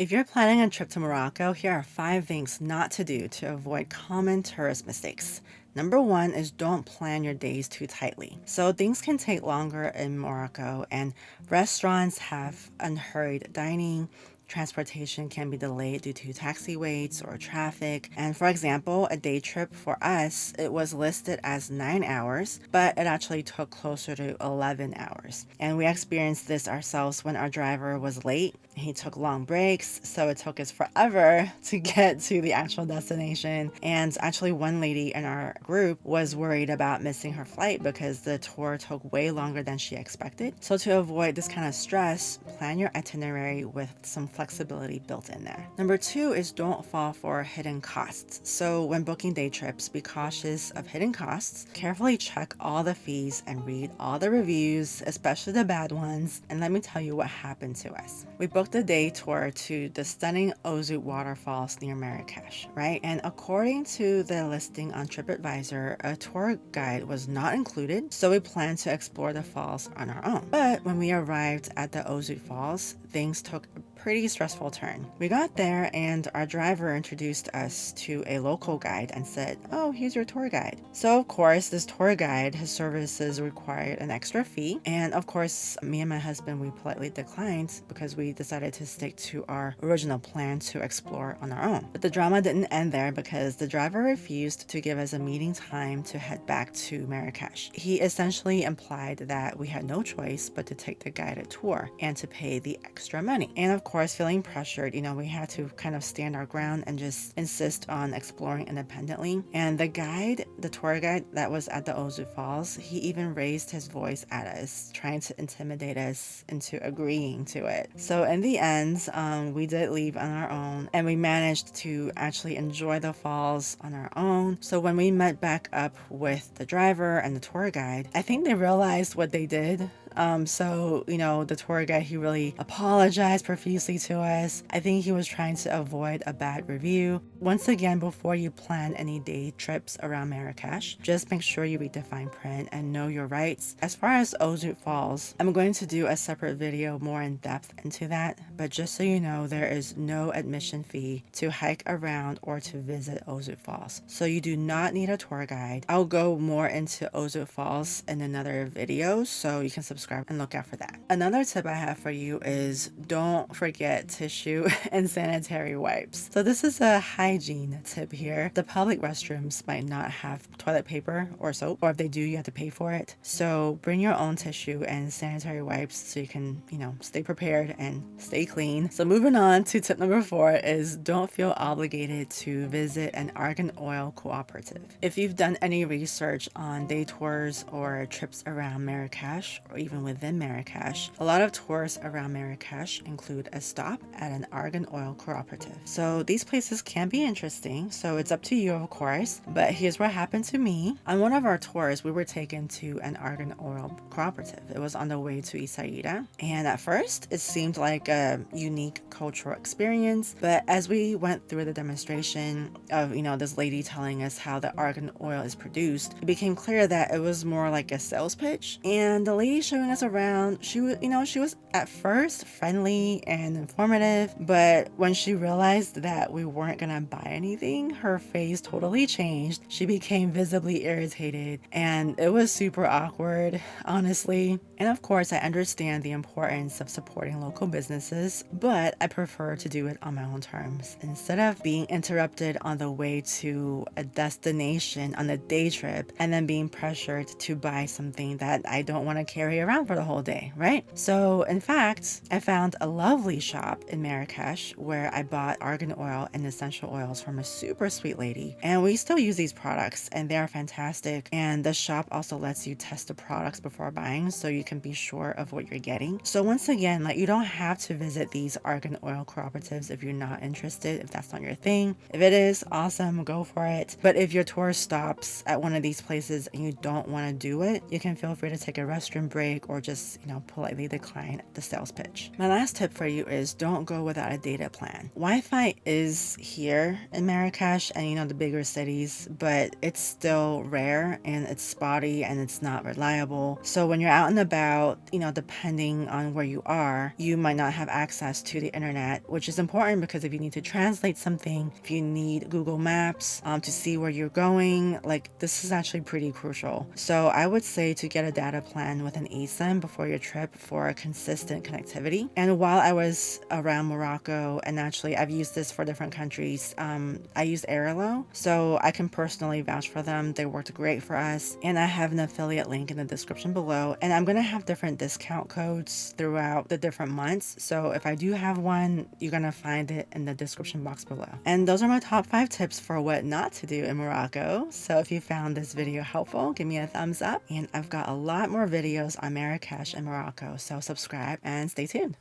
If you're planning a trip to Morocco, here are 5 things not to do to avoid common tourist mistakes. Number one is don't plan your days too tightly. So things can take longer in Morocco, and restaurants have unhurried dining. Transportation can be delayed due to taxi waits or traffic. And for example, a day trip for us, it was listed as 9 hours, but it actually took closer to 11 hours. And we experienced this ourselves when our driver was late. He took long breaks, so it took us forever to get to the actual destination. And actually, one lady in our group was worried about missing her flight because the tour took way longer than she expected. So, to avoid this kind of stress, plan your itinerary with some flexibility built in there. Number two is don't fall for hidden costs. So, when booking day trips, be cautious of hidden costs. Carefully check all the fees and read all the reviews, especially the bad ones. And let me tell you what happened to us. We booked a day tour to the stunning Ozout waterfalls near Marrakech, right? And according to the listing on TripAdvisor, a tour guide was not included, so we planned to explore the falls on our own. But when we arrived at the Ozout Falls, things took a pretty stressful turn. We got there and our driver introduced us to a local guide and said, "Oh, here's your tour guide." So of course, this tour guide, his services required an extra fee. And of course, me and my husband, we politely declined because we decided to stick to our original plan to explore on our own. But the drama didn't end there because the driver refused to give us a meeting time to head back to Marrakech. He essentially implied that we had no choice but to take the guided tour and to pay the extra money. And of course, feeling pressured, we had to kind of stand our ground and just insist on exploring independently. And the tour guide that was at the Ozout Falls, he even raised his voice at us, trying to intimidate us into agreeing to it. So in the end, we did leave on our own and we managed to actually enjoy the falls on our own. So when we met back up with the driver and the tour guide, I think they realized what they did. The tour guide, he really apologized profusely to us. I think he was trying to avoid a bad review. Once again, before you plan any day trips around Marrakech, just make sure you read the fine print and know your rights. As far as Ozout Falls, I'm going to do a separate video more in depth into that, but just so you know, there is no admission fee to hike around or to visit Ozout Falls. So you do not need a tour guide. I'll go more into Ozout Falls in another video, so you can subscribe and look out for that. Another tip I have for you is don't forget tissue and sanitary wipes. So this is a hygiene tip here. The public restrooms might not have toilet paper or soap, or if they do, you have to pay for it. So bring your own tissue and sanitary wipes so you can, stay prepared and stay clean. So moving on to tip number 4 is don't feel obligated to visit an argan oil cooperative. If you've done any research on day tours or trips around Marrakech or even within Marrakech, a lot of tours around Marrakech include a stop at an argan oil cooperative. So these places can be interesting, so it's up to you, of course. But here's what happened to me. On one of our tours, we were taken to an argan oil cooperative. It was on the way to Isaida, and at first it seemed like a unique cultural experience, but as we went through the demonstration of this lady telling us how the argan oil is produced, it became clear that it was more like a sales pitch. And the lady showing us around, she was at first friendly and informative, but when she realized that we weren't gonna buy anything, her face totally changed. She became visibly irritated, and it was super awkward, honestly. And of course, I understand the importance of supporting local businesses, but I prefer to do it on my own terms instead of being interrupted on the way to a destination on a day trip and then being pressured to buy something that I don't want to carry around for the whole day, right? So in fact, I found a lovely shop in Marrakech where I bought argan oil and essential oils from a super sweet lady, and we still use these products and they are fantastic. And the shop also lets you test the products before buying so you can be sure of what you're getting. So once again, you don't have to visit these argan oil cooperatives if you're not interested, if that's not your thing. If it is, awesome, go for it. But if your tour stops at one of these places and you don't want to do it, you can feel free to take a restroom break or just, politely decline the sales pitch. My last tip for you is don't go without a data plan. Wi-Fi is here in Marrakech and the bigger cities, but it's still rare and it's spotty and it's not reliable. So when you're out and about about, depending on where you are, you might not have access to the internet, which is important because if you need to translate something, if you need Google Maps to see where you're going, like this is actually pretty crucial. So I would say to get a data plan with an eSIM before your trip for a consistent connectivity. And while I was around Morocco, and actually I've used this for different countries, I used Airlo, so I can personally vouch for them. They worked great for us, and I have an affiliate link in the description below, and I'm gonna have different discount codes throughout the different months, so if I do have one, you're gonna find it in the description box below. And those are my top 5 tips for what not to do in Morocco. So if you found this video helpful, give me a thumbs up, and I've got a lot more videos on Marrakech and Morocco, so subscribe and stay tuned.